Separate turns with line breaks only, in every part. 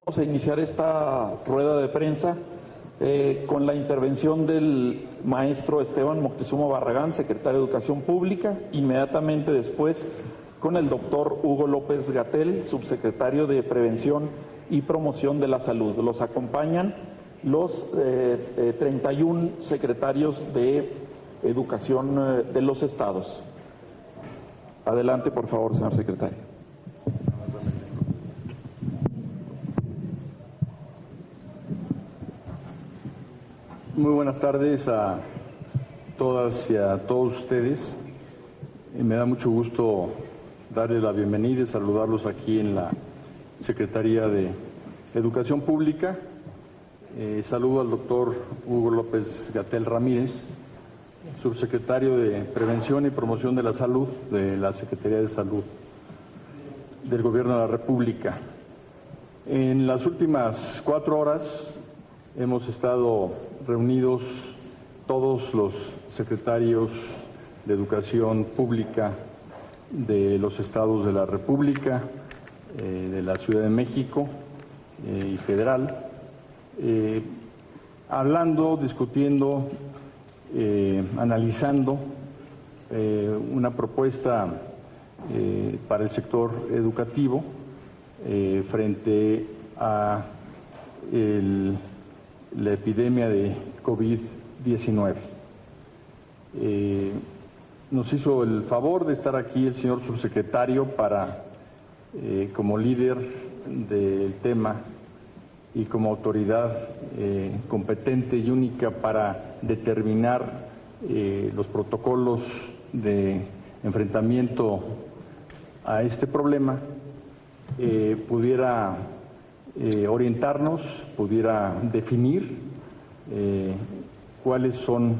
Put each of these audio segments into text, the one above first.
Vamos a iniciar esta rueda de prensa con la intervención del maestro Esteban Moctezuma Barragán, secretario de Educación Pública, inmediatamente después con el doctor Hugo López-Gatell, subsecretario de Prevención y Promoción de la Salud. Los acompañan los 31 secretarios de Educación de los estados. Adelante, por favor, señor secretario.
Muy buenas tardes a todas y a todos ustedes. Me da mucho gusto darles la bienvenida y saludarlos aquí en la Secretaría de Educación Pública. Saludo al doctor Hugo López-Gatell Ramírez, subsecretario de Prevención y Promoción de la Salud de la Secretaría de Salud del Gobierno de la República. En las últimas 4 horas hemos estado reunidos todos los secretarios de Educación Pública de los estados de la República, de la Ciudad de México y federal, hablando, discutiendo, analizando una propuesta para el sector educativo frente a la epidemia de COVID-19. Nos hizo el favor de estar aquí el señor subsecretario para, como líder del tema y como autoridad competente y única para determinar los protocolos de enfrentamiento a este problema, pudiera orientarnos, pudiera definir cuáles son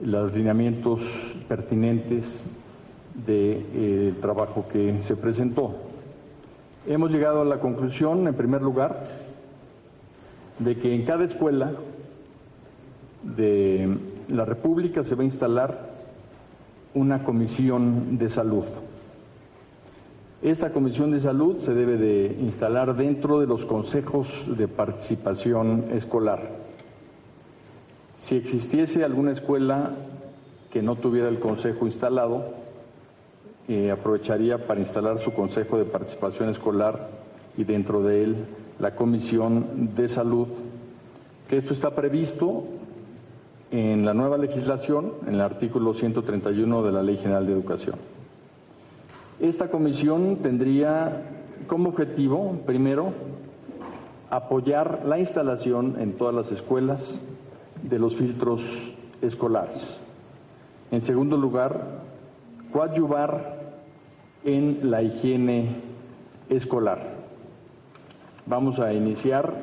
los lineamientos pertinentes del trabajo que se presentó. Hemos llegado a la conclusión, en primer lugar, de que en cada escuela de la República se va a instalar una comisión de salud. Esta comisión de salud se debe de instalar dentro de los consejos de participación escolar. Si existiese alguna escuela que no tuviera el consejo instalado, aprovecharía para instalar su consejo de participación escolar y dentro de él la comisión de salud, que esto está previsto en la nueva legislación, en el artículo 131 de la Ley General de Educación. Esta comisión tendría como objetivo, primero, apoyar la instalación en todas las escuelas de los filtros escolares. En segundo lugar, coadyuvar en la higiene escolar. Vamos a iniciar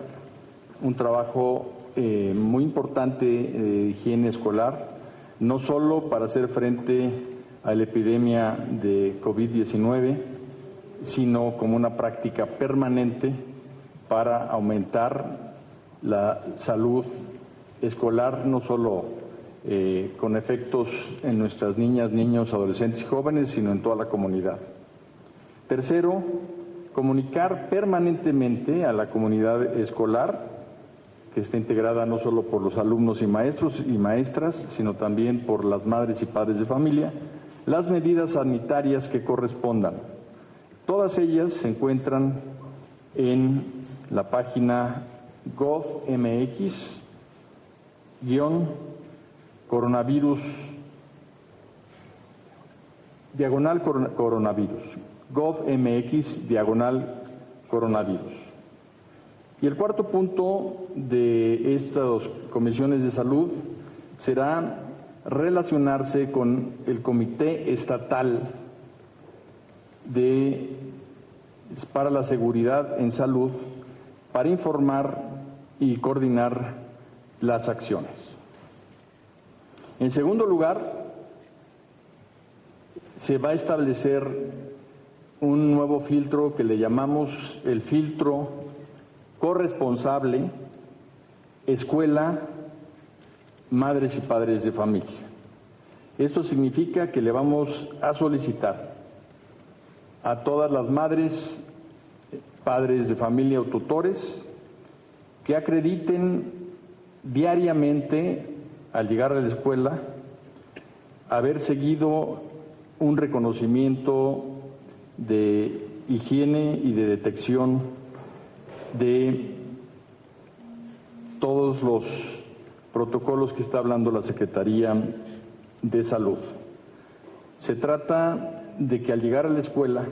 un trabajo muy importante de higiene escolar, no solo para hacer frente a la epidemia de COVID-19, sino como una práctica permanente para aumentar la salud escolar, no solo con efectos en nuestras niñas, niños, adolescentes y jóvenes, sino en toda la comunidad. Tercero, comunicar permanentemente a la comunidad escolar, que está integrada no solo por los alumnos y maestros y maestras, sino también por las madres y padres de familia, las medidas sanitarias que correspondan. Todas ellas se encuentran en la página gov.mx/coronavirus, /coronavirus, gov.mx/coronavirus. Y el cuarto punto de estas comisiones de salud será relacionarse con el Comité Estatal para la Seguridad en Salud para informar y coordinar las acciones. En segundo lugar, se va a establecer un nuevo filtro que le llamamos el filtro corresponsable escuela, madres y padres de familia. Esto significa que le vamos a solicitar a todas las madres, padres de familia o tutores que acrediten diariamente al llegar a la escuela haber seguido un reconocimiento de higiene y de detección de todos los protocolos que está hablando la Secretaría de Salud. Se trata de que al llegar a la escuela,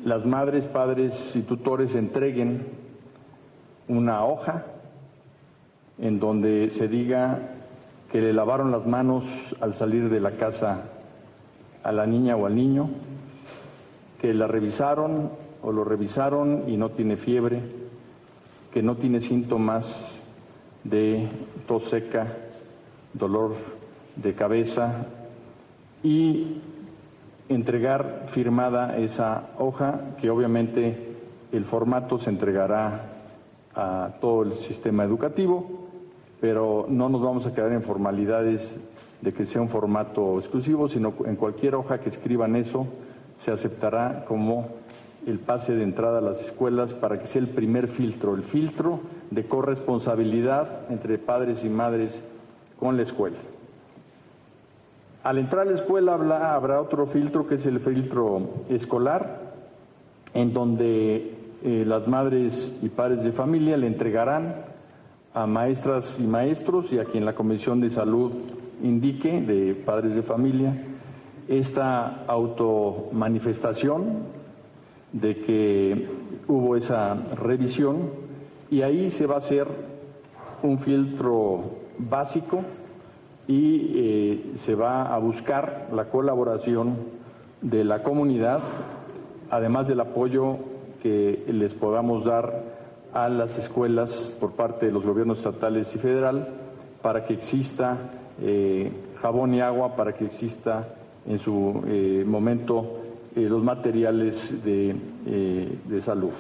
las madres, padres y tutores entreguen una hoja en donde se diga que le lavaron las manos al salir de la casa a la niña o al niño, que la revisaron o lo revisaron y no tiene fiebre, que no tiene síntomas de tos seca, dolor de cabeza, y entregar firmada esa hoja, que obviamente el formato se entregará a todo el sistema educativo, pero no nos vamos a quedar en formalidades de que sea un formato exclusivo, sino en cualquier hoja que escriban eso, se aceptará como el pase de entrada a las escuelas para que sea el primer filtro, el filtro de corresponsabilidad entre padres y madres con la escuela. Al entrar a la escuela habrá otro filtro, que es el filtro escolar, en donde las madres y padres de familia le entregarán a maestras y maestros y a quien la Comisión de Salud indique, de padres de familia, esta automanifestación de que hubo esa revisión, y ahí se va a hacer un filtro básico y se va a buscar la colaboración de la comunidad, además del apoyo que les podamos dar a las escuelas por parte de los gobiernos estatales y federal, para que exista jabón y agua, para que exista en su momento los materiales de salud.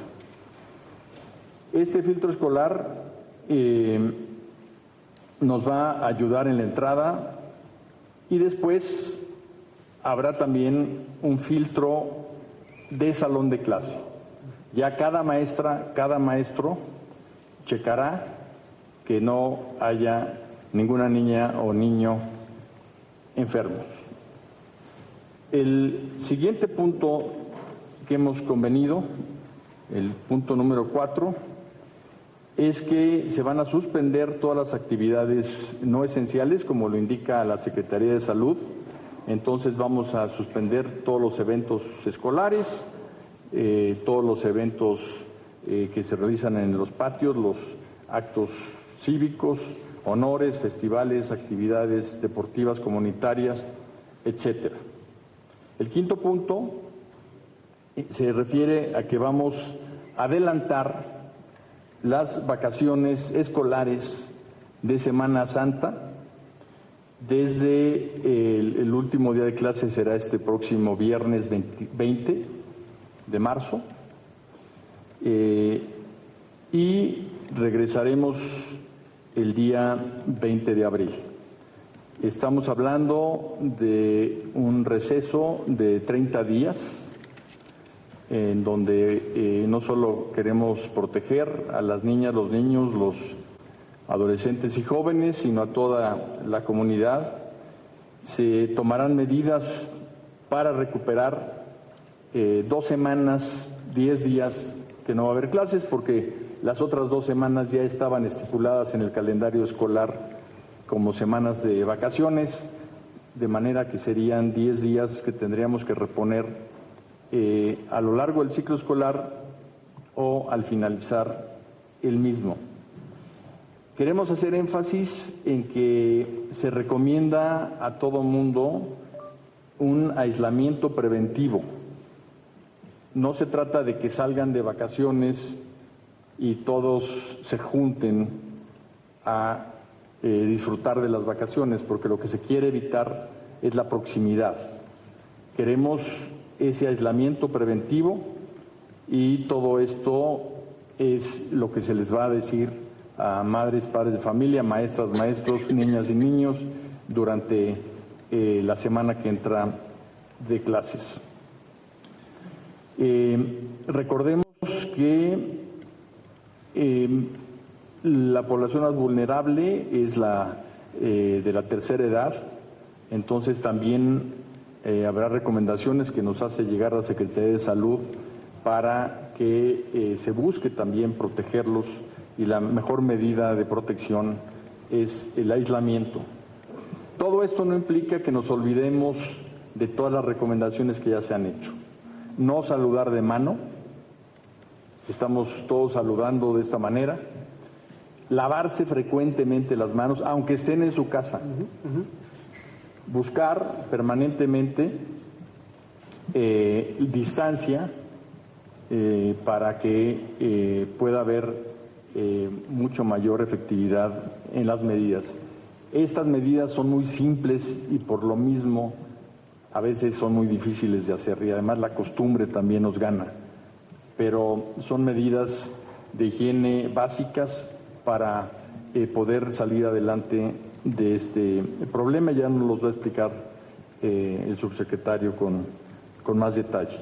Este filtro escolar nos va a ayudar en la entrada, y después habrá también un filtro de salón de clase. Ya cada maestra, cada maestro checará que no haya ninguna niña o niño enfermos. El siguiente punto que hemos convenido, el punto número 4, es que se van a suspender todas las actividades no esenciales, como lo indica la Secretaría de Salud. Entonces vamos a suspender todos los eventos escolares, todos los eventos que se realizan en los patios, los actos cívicos, honores, festivales, actividades deportivas comunitarias, etcétera. El quinto punto se refiere a que vamos a adelantar las vacaciones escolares de Semana Santa. Desde el último día de clase será este próximo viernes 20 de marzo, y regresaremos el día 20 de abril. Estamos hablando de un receso de 30 días, en donde no solo queremos proteger a las niñas, los niños, los adolescentes y jóvenes, sino a toda la comunidad. Se tomarán medidas para recuperar 2 semanas, 10 días que no va a haber clases, porque las otras 2 semanas ya estaban estipuladas en el calendario escolar como semanas de vacaciones, de manera que serían 10 días que tendríamos que reponer a lo largo del ciclo escolar o al finalizar el mismo. Queremos hacer énfasis en que se recomienda a todo mundo un aislamiento preventivo. No se trata de que salgan de vacaciones y todos se junten a disfrutar de las vacaciones, porque lo que se quiere evitar es la proximidad. Queremos ese aislamiento preventivo, y todo esto es lo que se les va a decir a madres, padres de familia, maestras, maestros, niñas y niños durante la semana que entra de clases. Recordemos que La población más vulnerable es la de la tercera edad, entonces también habrá recomendaciones que nos hace llegar la Secretaría de Salud para que se busque también protegerlos, y la mejor medida de protección es el aislamiento. Todo esto no implica que nos olvidemos de todas las recomendaciones que ya se han hecho. No saludar de mano, estamos todos saludando de esta manera. Lavarse frecuentemente las manos, aunque estén en su casa. Buscar permanentemente distancia para que pueda haber mucho mayor efectividad en las medidas. Estas medidas son muy simples y por lo mismo a veces son muy difíciles de hacer, y además la costumbre también nos gana, pero son medidas de higiene básicas para poder salir adelante de este problema. Ya nos los va a explicar el subsecretario con más detalle.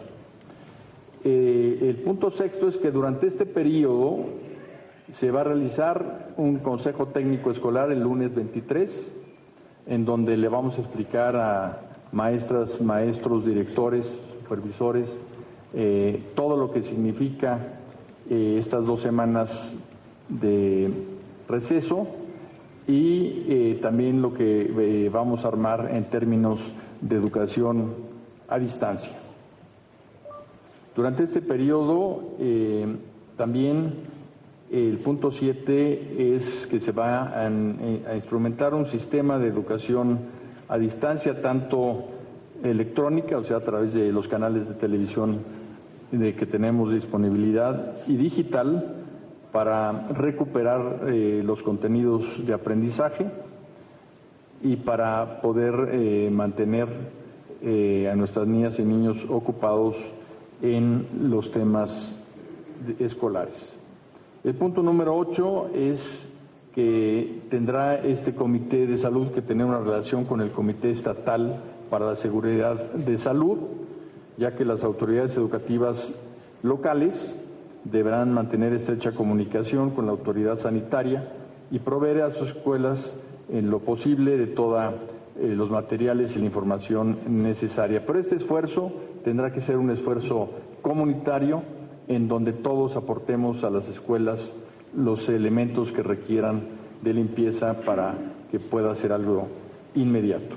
El punto sexto es que durante este periodo se va a realizar un consejo técnico escolar el lunes 23, en donde le vamos a explicar a maestras, maestros, directores, supervisores, todo lo que significa estas 2 semanas de receso y también lo que vamos a armar en términos de educación a distancia. Durante este periodo también el punto 7 es que se va a instrumentar un sistema de educación a distancia, tanto electrónica, o sea, a través de los canales de televisión que tenemos disponibilidad, y digital, para recuperar los contenidos de aprendizaje y para poder mantener a nuestras niñas y niños ocupados en los temas escolares. El punto número 8 es que tendrá este comité de salud que tener una relación con el Comité Estatal para la Seguridad de Salud, ya que las autoridades educativas locales deberán mantener estrecha comunicación con la autoridad sanitaria y proveer a sus escuelas en lo posible de todos los materiales y la información necesaria. Pero este esfuerzo tendrá que ser un esfuerzo comunitario, en donde todos aportemos a las escuelas los elementos que requieran de limpieza para que pueda ser algo inmediato.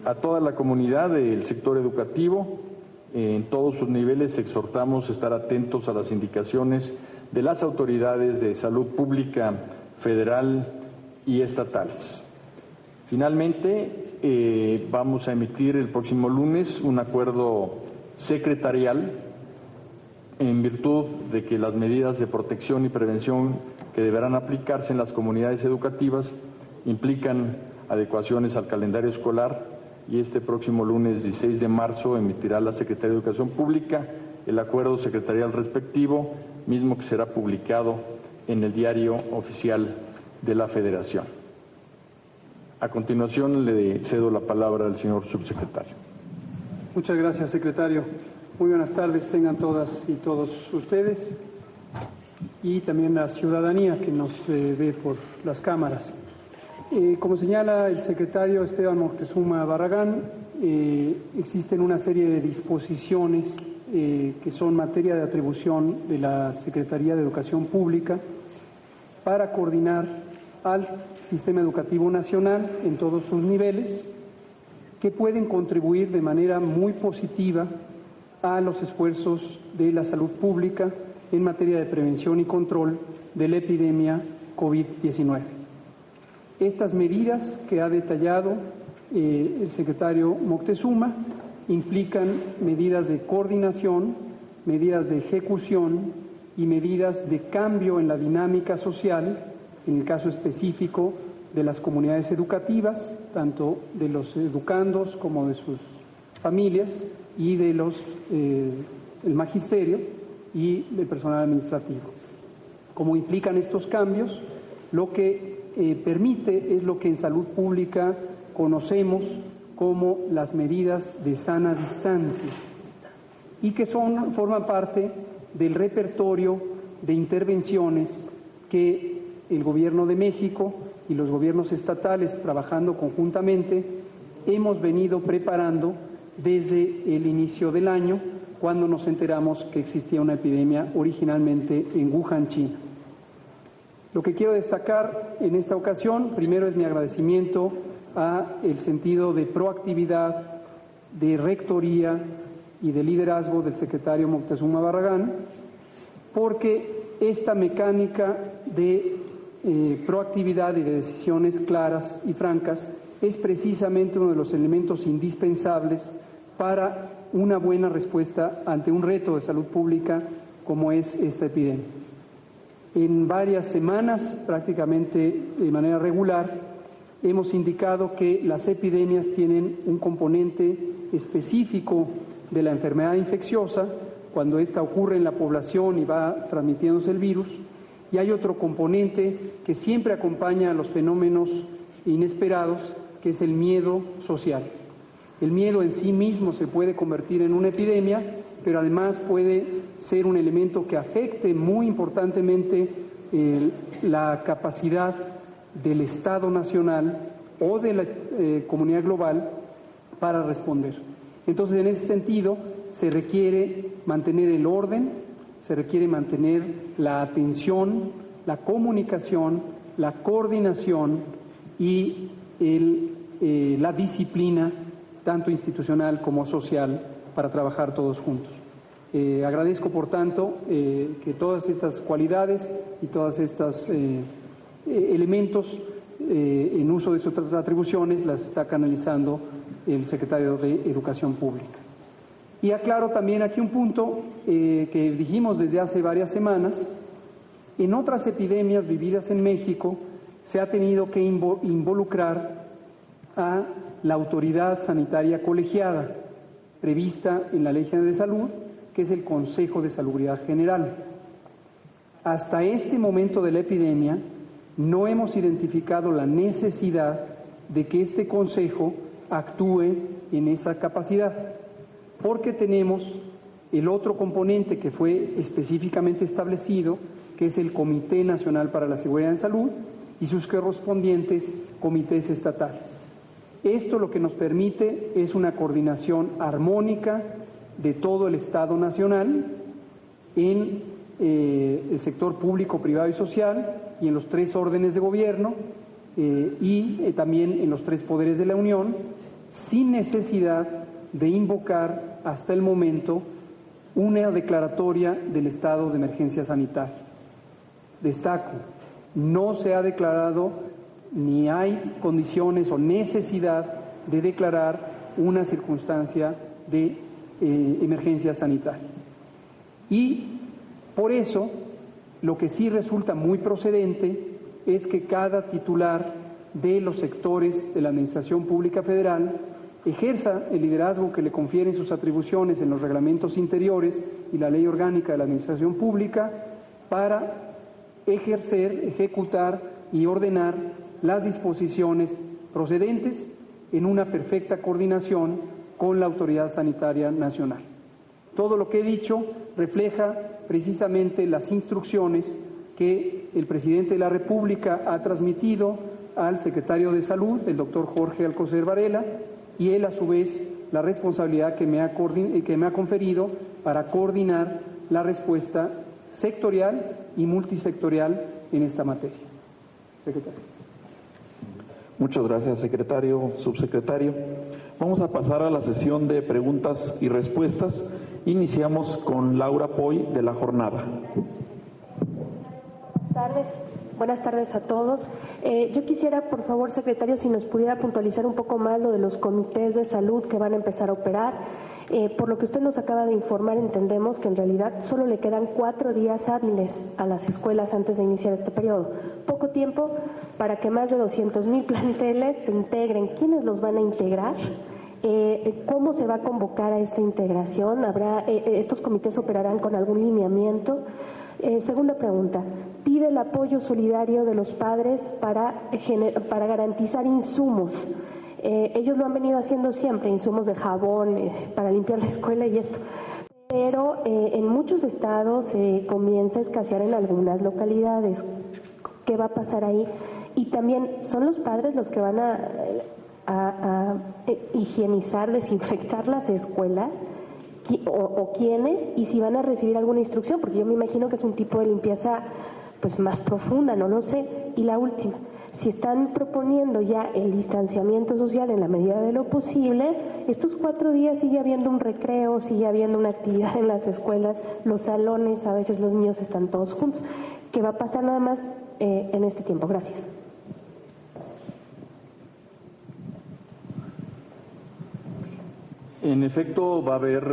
A toda la comunidad del sector educativo, en todos sus niveles, exhortamos a estar atentos a las indicaciones de las autoridades de salud pública federal y estatales. Finalmente, vamos a emitir el próximo lunes un acuerdo secretarial en virtud de que las medidas de protección y prevención que deberán aplicarse en las comunidades educativas implican adecuaciones al calendario escolar, y este próximo lunes 16 de marzo emitirá la Secretaría de Educación Pública el acuerdo secretarial respectivo, mismo que será publicado en el Diario Oficial de la Federación. A continuación le cedo la palabra al señor subsecretario.
Muchas gracias, secretario. Muy buenas tardes tengan todas y todos ustedes y también la ciudadanía que nos ve por las cámaras. Como señala el secretario Esteban Moctezuma Barragán, existen una serie de disposiciones que son materia de atribución de la Secretaría de Educación Pública para coordinar al sistema educativo nacional en todos sus niveles, que pueden contribuir de manera muy positiva a los esfuerzos de la salud pública en materia de prevención y control de la epidemia COVID-19. Estas medidas que ha detallado el secretario Moctezuma implican medidas de coordinación, medidas de ejecución y medidas de cambio en la dinámica social, en el caso específico de las comunidades educativas, tanto de los educandos como de sus familias y de el magisterio y del personal administrativo. Como implican estos cambios, lo que permite es lo que en salud pública conocemos como las medidas de sana distancia y que forman parte del repertorio de intervenciones que el Gobierno de México y los gobiernos estatales, trabajando conjuntamente, hemos venido preparando desde el inicio del año, cuando nos enteramos que existía una epidemia originalmente en Wuhan, China. Lo que quiero destacar en esta ocasión, primero, es mi agradecimiento a el sentido de proactividad, de rectoría y de liderazgo del secretario Moctezuma Barragán, porque esta mecánica de proactividad y de decisiones claras y francas es precisamente uno de los elementos indispensables para una buena respuesta ante un reto de salud pública como es esta epidemia. En varias semanas, prácticamente de manera regular, hemos indicado que las epidemias tienen un componente específico de la enfermedad infecciosa, cuando ésta ocurre en la población y va transmitiéndose el virus, y hay otro componente que siempre acompaña a los fenómenos inesperados, que es el miedo social. El miedo en sí mismo se puede convertir en una epidemia, pero además puede ser un elemento que afecte muy importantemente la capacidad del Estado nacional o de la comunidad global para responder. Entonces, en ese sentido, se requiere mantener el orden, se requiere mantener la atención, la comunicación, la coordinación y la disciplina, tanto institucional como social, para trabajar todos juntos. Agradezco, por tanto, que todas estas cualidades y todos estos elementos en uso de sus atribuciones las está canalizando el secretario de Educación Pública. Y aclaro también aquí un punto que dijimos desde hace varias semanas. En otras epidemias vividas en México se ha tenido que involucrar a la autoridad sanitaria colegiada prevista en la Ley General de Salud, que es el Consejo de Salubridad General. Hasta este momento de la epidemia no hemos identificado la necesidad de que este Consejo actúe en esa capacidad, porque tenemos el otro componente que fue específicamente establecido, que es el Comité Nacional para la Seguridad en Salud y sus correspondientes comités estatales. Esto lo que nos permite es una coordinación armónica de todo el Estado nacional en el sector público, privado y social, y en los tres órdenes de gobierno y también en los tres poderes de la Unión, sin necesidad de invocar hasta el momento una declaratoria del estado de emergencia sanitaria. Destaco, no se ha declarado ni hay condiciones o necesidad de declarar una circunstancia de emergencia sanitaria. Y por eso, lo que sí resulta muy procedente es que cada titular de los sectores de la Administración Pública Federal ejerza el liderazgo que le confieren sus atribuciones en los reglamentos interiores y la Ley Orgánica de la Administración Pública para ejecutar y ordenar las disposiciones procedentes en una perfecta coordinación con la Autoridad Sanitaria Nacional. Todo lo que he dicho refleja precisamente las instrucciones que el presidente de la República ha transmitido al secretario de Salud, el doctor Jorge Alcocer Varela, y él a su vez la responsabilidad que me ha conferido para coordinar la respuesta sectorial y multisectorial en esta materia. Secretario.
Muchas gracias, secretario, subsecretario. Vamos a pasar a la sesión de preguntas y respuestas. Iniciamos con Laura Poy, de La Jornada.
Buenas tardes a todos. Yo quisiera, por favor, secretario, si nos pudiera puntualizar un poco más lo de los comités de salud que van a empezar a operar. Por lo que usted nos acaba de informar, entendemos que en realidad solo le quedan 4 días hábiles a las escuelas antes de iniciar este periodo. Poco tiempo para que más de 200,000 planteles se integren. ¿Quiénes los van a integrar? ¿Cómo se va a convocar a esta integración? ¿Estos comités operarán con algún lineamiento? Segunda pregunta, pide el apoyo solidario de los padres para garantizar insumos. Ellos lo han venido haciendo siempre, insumos de jabón para limpiar la escuela y esto. pero en muchos estados comienza a escasear en algunas localidades. ¿Qué va a pasar ahí? Y también son los padres los que van a higienizar, desinfectar las escuelas, o quiénes, y si van a recibir alguna instrucción, porque yo me imagino que es un tipo de limpieza pues más profunda, no lo sé. Y la última, si están proponiendo ya el distanciamiento social en la medida de lo posible, estos 4 días sigue habiendo un recreo, sigue habiendo una actividad en las escuelas, los salones, a veces los niños están todos juntos. ¿Qué va a pasar nada más en este tiempo? Gracias.
En efecto, va a haber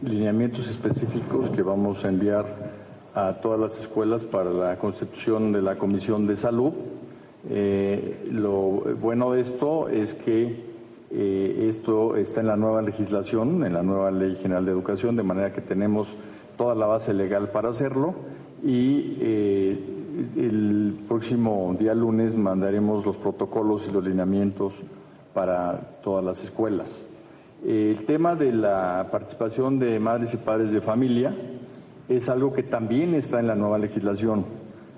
lineamientos específicos que vamos a enviar a todas las escuelas para la constitución de la Comisión de Salud. Lo bueno de esto es que esto está en la nueva legislación, en la nueva Ley General de Educación, de manera que tenemos toda la base legal para hacerlo, y el próximo día lunes mandaremos los protocolos y los lineamientos para todas las escuelas. El tema de la participación de madres y padres de familia es algo que también está en la nueva legislación.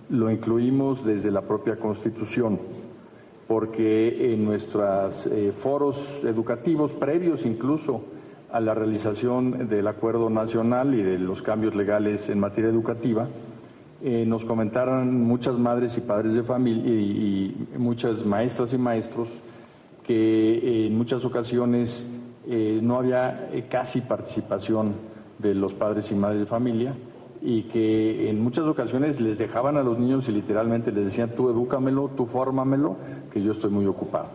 Lo incluimos desde la propia Constitución, porque en nuestros foros educativos previos incluso a la realización del Acuerdo Nacional y de los cambios legales en materia educativa, nos comentaron muchas madres y padres de familia y muchas maestras y maestros que en muchas ocasiones no había casi participación de los padres y madres de familia, y que en muchas ocasiones les dejaban a los niños y literalmente les decían: tú edúcamelo, tú fórmamelo, que yo estoy muy ocupado.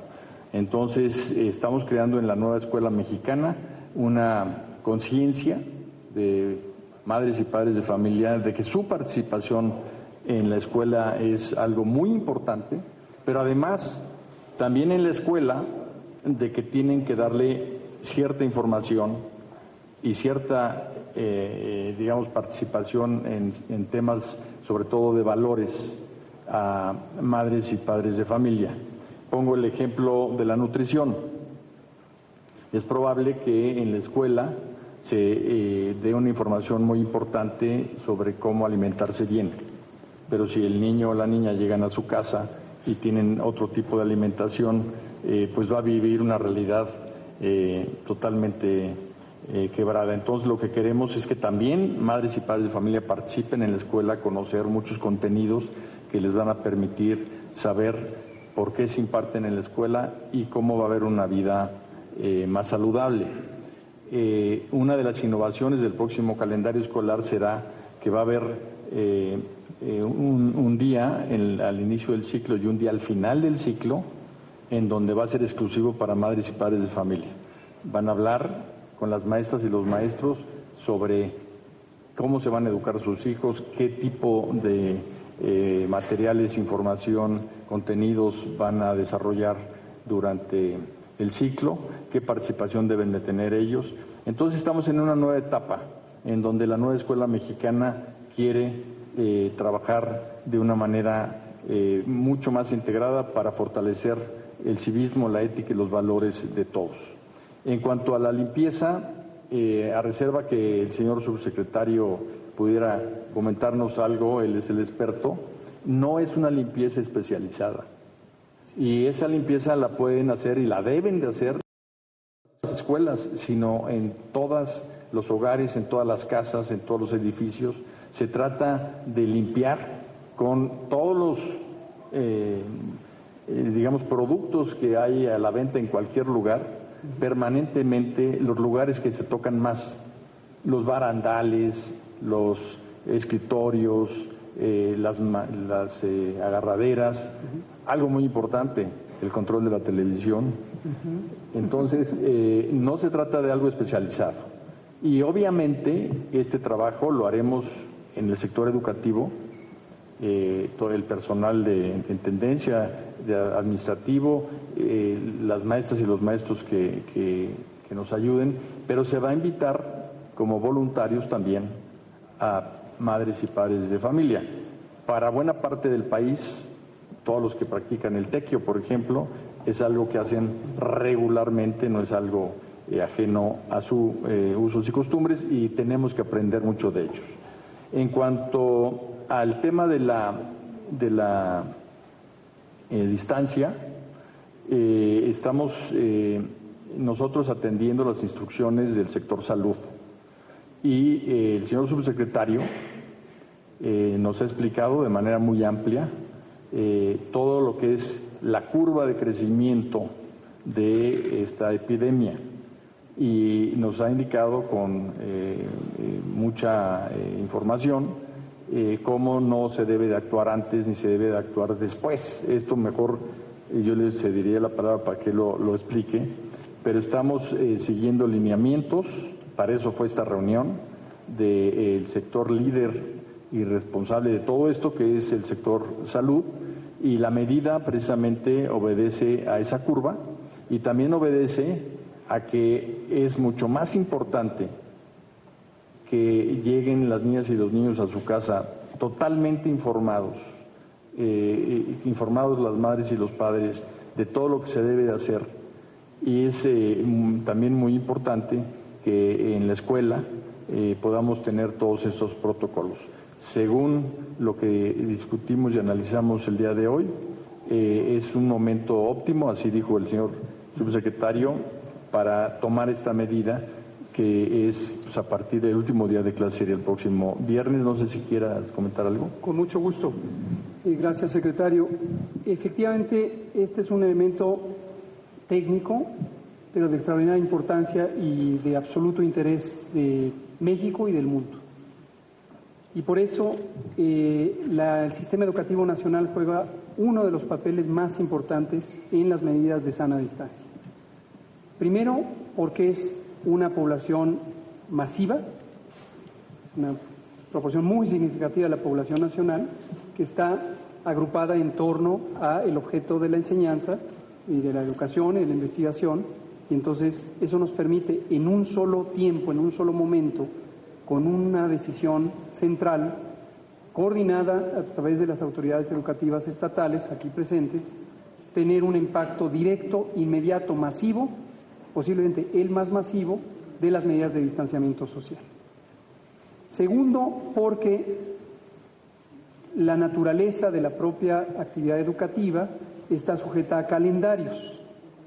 Entonces estamos creando en la nueva escuela mexicana una conciencia de madres y padres de familia de que su participación en la escuela es algo muy importante, pero además también en la escuela de que tienen que darle cierta información y cierta, participación en temas, sobre todo de valores, a madres y padres de familia. Pongo el ejemplo de la nutrición. Es probable que en la escuela se dé una información muy importante sobre cómo alimentarse bien, pero si el niño o la niña llegan a su casa y tienen otro tipo de alimentación, pues va a vivir una realidad totalmente quebrada. Entonces lo que queremos es que también madres y padres de familia participen en la escuela, conocer muchos contenidos que les van a permitir saber por qué se imparten en la escuela y cómo va a haber una vida más saludable. Una de las innovaciones del próximo calendario escolar será que va a haber un día al inicio del ciclo y un día al final del ciclo en donde va a ser exclusivo para madres y padres de familia. Van a hablar con las maestras y los maestros sobre cómo se van a educar sus hijos, qué tipo de materiales, información, contenidos van a desarrollar durante el ciclo, qué participación deben de tener ellos. Entonces estamos en una nueva etapa en donde la nueva escuela mexicana quiere trabajar de una manera mucho más integrada para fortalecer el civismo, la ética y los valores de todos. En cuanto a la limpieza, a reserva que el señor subsecretario pudiera comentarnos algo, él es el experto, no es una limpieza especializada. Y esa limpieza la pueden hacer y la deben de hacer en las escuelas, sino en todos los hogares, en todas las casas, en todos los edificios. Se trata de limpiar con todos los productos que hay a la venta en cualquier lugar, permanentemente los lugares que se tocan más, los barandales, los escritorios, las agarraderas, algo muy importante, el control de la televisión. Entonces, no se trata de algo especializado. Y obviamente este trabajo lo haremos en el sector educativo, todo el personal de intendencia, de administrativo, las maestras y los maestros que nos ayuden, pero se va a invitar como voluntarios también a madres y padres de familia. Para buena parte del país, todos los que practican el tequio, por ejemplo, es algo que hacen regularmente, no es algo ajeno a sus usos y costumbres, y tenemos que aprender mucho de ellos. En cuanto al tema de la distancia, estamos nosotros atendiendo las instrucciones del sector salud, y el señor subsecretario nos ha explicado de manera muy amplia todo lo que es la curva de crecimiento de esta epidemia, y nos ha indicado con mucha información cómo no se debe de actuar antes ni se debe de actuar después. Esto mejor yo le cediría la palabra para que lo explique, pero estamos siguiendo lineamientos. Para eso fue esta reunión del sector líder y responsable de todo esto, que es el sector salud, y la medida precisamente obedece a esa curva, y también obedece a que es mucho más importante que lleguen las niñas y los niños a su casa totalmente informados, informados las madres y los padres de todo lo que se debe de hacer, y es también muy importante que en la escuela podamos tener todos estos protocolos. Según lo que discutimos y analizamos el día de hoy, es un momento óptimo, así dijo el señor subsecretario, para tomar esta medida, que es pues, a partir del último día de clase, sería el próximo viernes. No sé si quieras comentar algo.
Con mucho gusto. Gracias, secretario. Efectivamente, este es un elemento técnico, pero de extraordinaria importancia y de absoluto interés de México y del mundo. Y por eso el Sistema Educativo Nacional juega uno de los papeles más importantes en las medidas de sana distancia. Primero, porque es una población masiva, una proporción muy significativa de la población nacional, que está agrupada en torno al objeto de la enseñanza y de la educación y de la investigación, y entonces eso nos permite en un solo tiempo, en un solo momento, con una decisión central, coordinada a través de las autoridades educativas estatales aquí presentes, tener un impacto directo, inmediato, masivo, posiblemente el más masivo, de las medidas de distanciamiento social. Segundo, porque la naturaleza de la propia actividad educativa está sujeta a calendarios,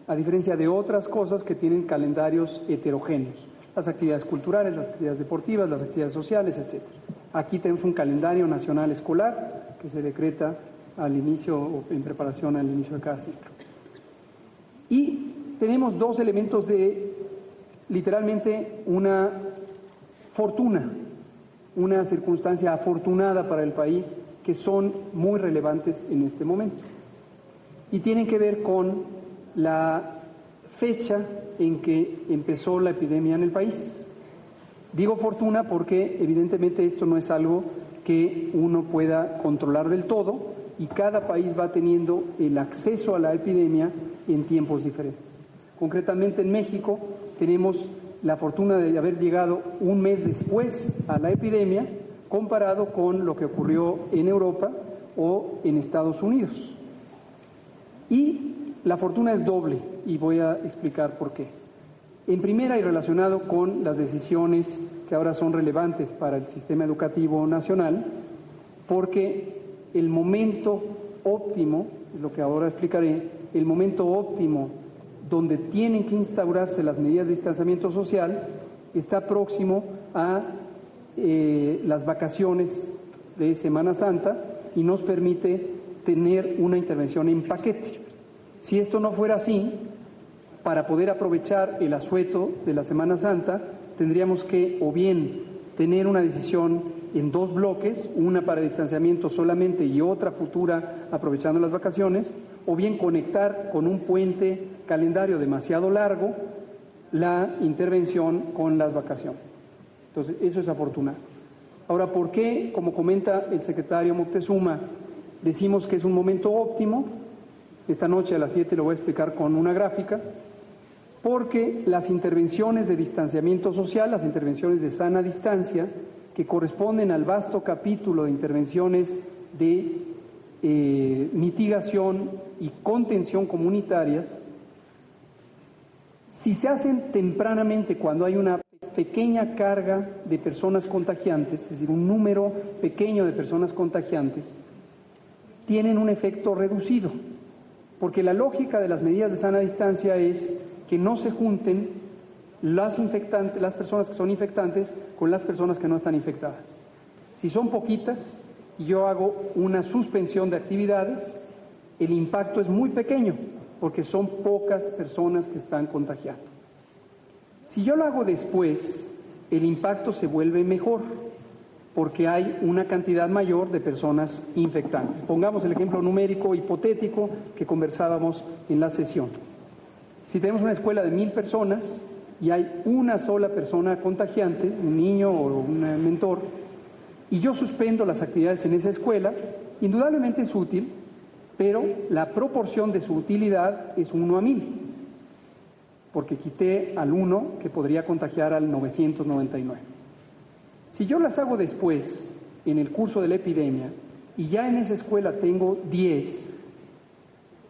a diferencia de otras cosas que tienen calendarios heterogéneos, las actividades culturales, las actividades deportivas, las actividades sociales, etc. Aquí tenemos un calendario nacional escolar que se decreta al inicio o en preparación al inicio de cada ciclo. Y tenemos dos elementos de, literalmente, una fortuna, una circunstancia afortunada para el país, que son muy relevantes en este momento. Y tienen que ver con la fecha en que empezó la epidemia en el país. Digo fortuna porque evidentemente esto no es algo que uno pueda controlar del todo, y cada país va teniendo el acceso a la epidemia en tiempos diferentes. Concretamente en México tenemos la fortuna de haber llegado un mes después a la epidemia, comparado con lo que ocurrió en Europa o en Estados Unidos. Y la fortuna es doble, y voy a explicar por qué. En primera, y relacionado con las decisiones que ahora son relevantes para el sistema educativo nacional, porque el momento óptimo, lo que ahora explicaré, el momento óptimo donde tienen que instaurarse las medidas de distanciamiento social está próximo a las vacaciones de Semana Santa, y nos permite tener una intervención en paquete. Si esto no fuera así, para poder aprovechar el asueto de la Semana Santa, tendríamos que o bien tener una decisión en dos bloques, una para distanciamiento solamente y otra futura aprovechando las vacaciones, o bien conectar con un puente calendario demasiado largo la intervención con las vacaciones. Entonces, eso es afortunado. Ahora, ¿por qué, como comenta el secretario Moctezuma, decimos que es un momento óptimo? Esta noche a las 7 lo voy a explicar con una gráfica. Porque las intervenciones de distanciamiento social, las intervenciones de sana distancia, que corresponden al vasto capítulo de intervenciones de mitigación y contención comunitarias, Si se hacen tempranamente, cuando hay una pequeña carga de personas contagiantes, es decir, un número pequeño de personas contagiantes, tienen un efecto reducido, porque la lógica de las medidas de sana distancia es que no se junten las personas que son infectantes con las personas que no están infectadas. Si son poquitas y yo hago una suspensión de actividades, el impacto es muy pequeño, porque son pocas personas que están contagiando. Si yo lo hago después, el impacto se vuelve mejor, porque hay una cantidad mayor de personas infectantes. Pongamos el ejemplo numérico hipotético que conversábamos en la sesión. Si tenemos una escuela de 1000 personas y hay una sola persona contagiante, un niño o un mentor, y yo suspendo las actividades en esa escuela, indudablemente es útil, pero la proporción de su utilidad es 1 a 1000, porque quité al 1 que podría contagiar al 999. Si yo las hago después, en el curso de la epidemia, y ya en esa escuela tengo 10,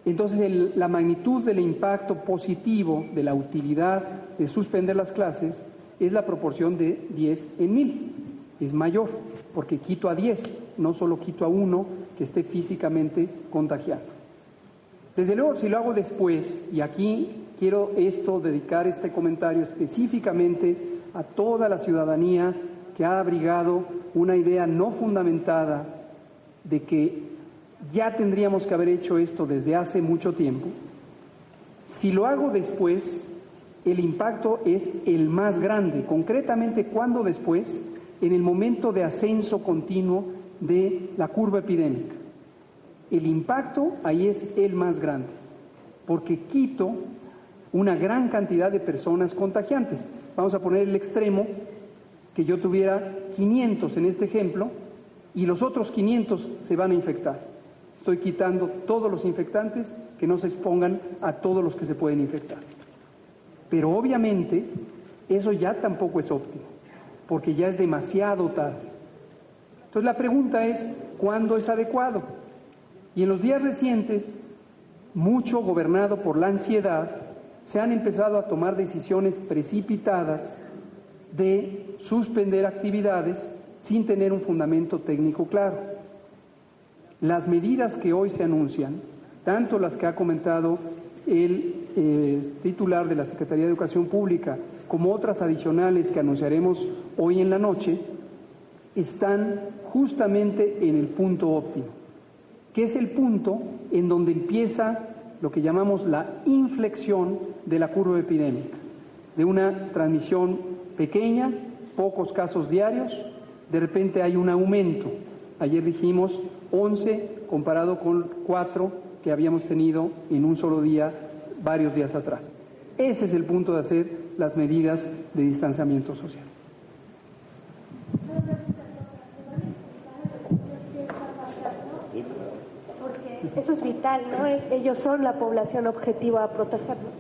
entonces la magnitud del impacto positivo de la utilidad de suspender las clases es la proporción de 10 en 1000. Es mayor, porque quito a 10, no solo quito a 1 que esté físicamente contagiado. Desde luego, si lo hago después, y aquí quiero dedicar este comentario específicamente a toda la ciudadanía que ha abrigado una idea no fundamentada de que ya tendríamos que haber hecho esto desde hace mucho tiempo. Si lo hago después, el impacto es el más grande. Concretamente, ¿cuándo después? En el momento de ascenso continuo de la curva epidémica. El impacto ahí es el más grande, porque quito una gran cantidad de personas contagiantes. Vamos a poner el extremo, que yo tuviera 500 en este ejemplo, y los otros 500 se van a infectar. Estoy quitando todos los infectantes que no se expongan a todos los que se pueden infectar. Pero obviamente eso ya tampoco es óptimo, porque ya es demasiado tarde. Entonces la pregunta es, ¿cuándo es adecuado? Y en los días recientes, mucho gobernado por la ansiedad, se han empezado a tomar decisiones precipitadas de suspender actividades sin tener un fundamento técnico claro. Las medidas que hoy se anuncian, tanto las que ha comentado el titular de la Secretaría de Educación Pública, como otras adicionales que anunciaremos hoy en la noche, están justamente en el punto óptimo, que es el punto en donde empieza lo que llamamos la inflexión de la curva epidémica, de una transmisión pequeña, pocos casos diarios, de repente hay un aumento. Ayer dijimos 11 comparado con 4 que habíamos tenido en un solo día, varios días atrás. Ese es el punto de hacer las medidas de distanciamiento social.
Porque eso es vital, ¿no? Ellos son la población objetivo a protegernos.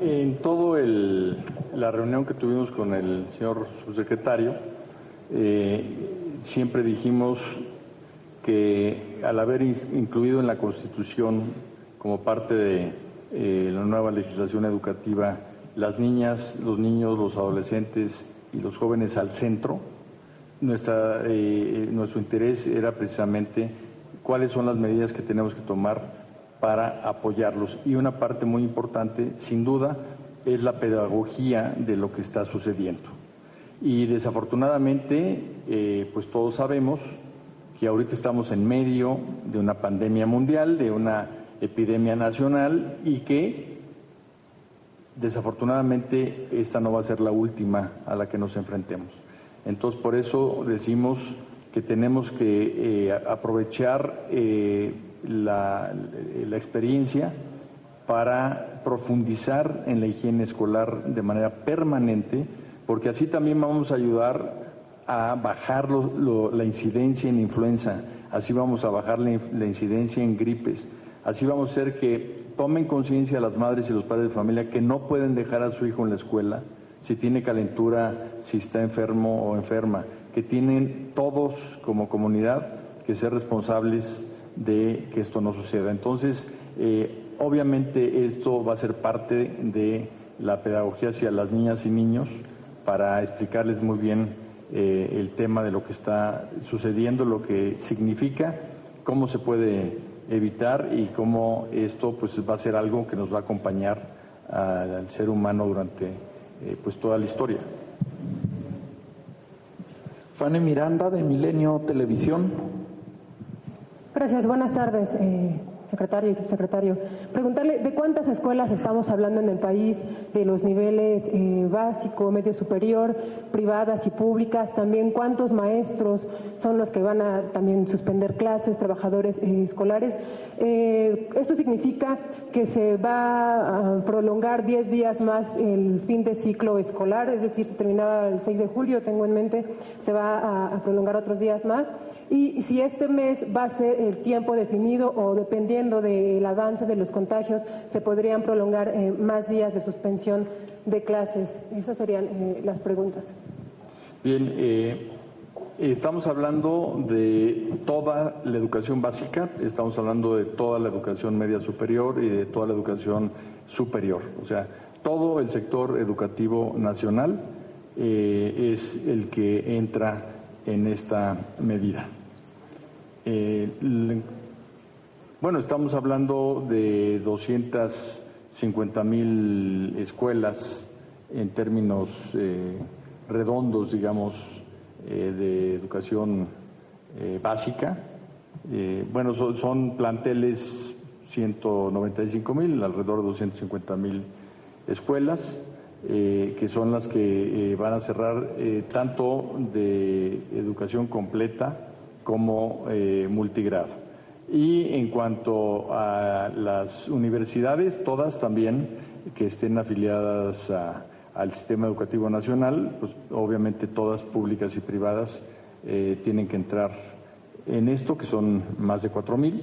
En todo la reunión que tuvimos con el señor subsecretario, siempre dijimos que al haber incluido en la Constitución como parte de la nueva legislación educativa las niñas, los niños, los adolescentes y los jóvenes al centro, nuestro interés era precisamente cuáles son las medidas que tenemos que tomar para apoyarlos. Y una parte muy importante, sin duda, es la pedagogía de lo que está sucediendo. Y desafortunadamente, pues todos sabemos que ahorita estamos en medio de una pandemia mundial, de una epidemia nacional, y que desafortunadamente esta no va a ser la última a la que nos enfrentemos. Entonces, por eso decimos que tenemos que aprovechar la experiencia para profundizar en la higiene escolar de manera permanente, porque así también vamos a ayudar a bajar la incidencia en influenza, así vamos a bajar la incidencia en gripes, así vamos a hacer que tomen conciencia las madres y los padres de familia que no pueden dejar a su hijo en la escuela si tiene calentura, si está enfermo o enferma, que tienen todos como comunidad que ser responsables de que esto no suceda. Entonces, Obviamente esto va a ser parte de la pedagogía hacia las niñas y niños para explicarles muy bien el tema de lo que está sucediendo, lo que significa, cómo se puede evitar y cómo esto pues va a ser algo que nos va a acompañar al ser humano durante pues toda la historia.
Fanny Miranda, de Milenio Televisión.
Gracias, buenas tardes, secretario y subsecretario. Preguntarle, ¿de cuántas escuelas estamos hablando en el país? De los niveles básico, medio superior, privadas y públicas. También, ¿cuántos maestros son los que van a también suspender clases, trabajadores escolares? Esto significa que se va a prolongar 10 días más el fin de ciclo escolar, es decir, se terminaba el 6 de julio, tengo en mente, se va a prolongar otros días más. Y si este mes va a ser el tiempo definido o dependiendo del avance de los contagios, se podrían prolongar más días de suspensión de clases. Esas serían las preguntas.
Bien, estamos hablando de toda la educación básica, estamos hablando de toda la educación media superior y de toda la educación superior. O sea, todo el sector educativo nacional es el que entra en esta medida. Bueno, estamos hablando de 250,000 escuelas en términos redondos, digamos, de educación básica. Bueno, son planteles 195,000, alrededor de 250,000 escuelas. Que son las que van a cerrar tanto de educación completa como multigrado. Y en cuanto a las universidades, todas también que estén afiliadas al sistema educativo nacional, pues obviamente todas públicas y privadas tienen que entrar en esto, que son más de 4,000,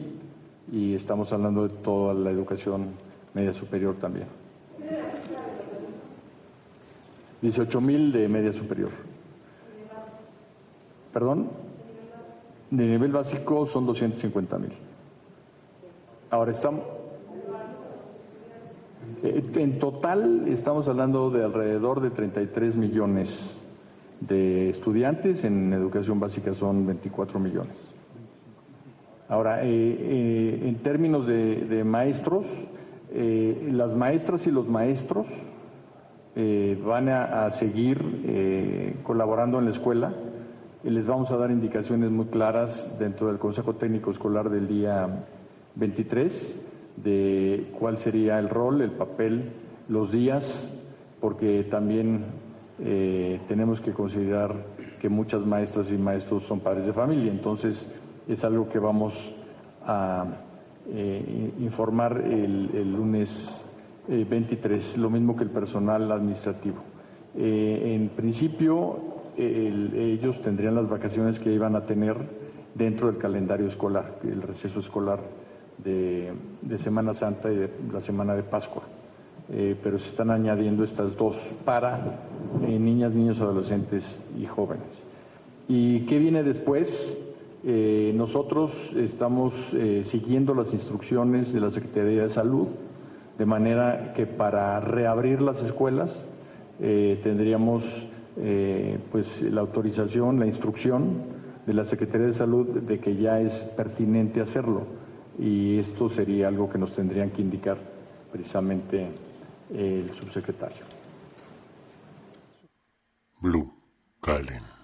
y estamos hablando de toda la educación media superior también. 18,000 de media superior. ¿Perdón? De nivel básico son 250,000. Ahora estamos... En total estamos hablando de alrededor de 33 millones de estudiantes, en educación básica son 24 millones. Ahora, en términos de maestros, las maestras y los maestros van a seguir colaborando en la escuela. Les vamos a dar indicaciones muy claras dentro del Consejo Técnico Escolar del día 23 de cuál sería el rol, el papel, los días, porque también tenemos que considerar que muchas maestras y maestros son padres de familia, entonces es algo que vamos a informar el lunes 23, lo mismo que el personal administrativo. En principio, ellos tendrían las vacaciones que iban a tener dentro del calendario escolar, el receso escolar de Semana Santa y de la Semana de Pascua. Pero se están añadiendo estas dos para niñas, niños, adolescentes y jóvenes. ¿Y qué viene después? Nosotros estamos siguiendo las instrucciones de la Secretaría de Salud, de manera que para reabrir las escuelas tendríamos pues la autorización, la instrucción de la Secretaría de Salud de que ya es pertinente hacerlo, y esto sería algo que nos tendrían que indicar precisamente el subsecretario.
Blue Calen.